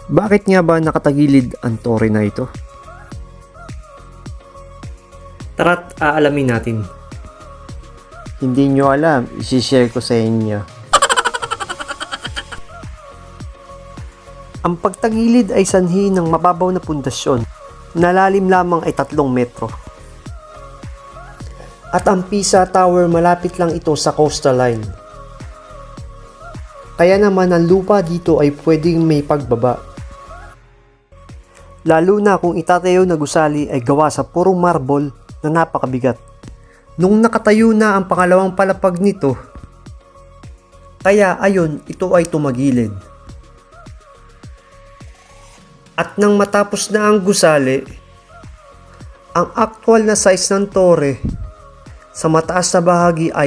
Bakit nga ba nakatagilid ang tore na ito? Tara't aalamin natin. Hindi nyo alam, isi-share ko sa inyo. Ang pagtagilid ay sanhi ng mababaw na pundasyon na lalim lamang ay 3 metro. At ang Pisa Tower malapit lang ito sa coastal line. Kaya naman ang lupa dito ay pwedeng may pagbaba. Lalo na kung itatayo na gusali ay gawa sa purong marble na napakabigat. Nung nakatayo na ang pangalawang palapag nito, kaya ayon ito ay tumagilid. At nang matapos na ang gusali, ang actual na size ng tore sa mataas na bahagi ay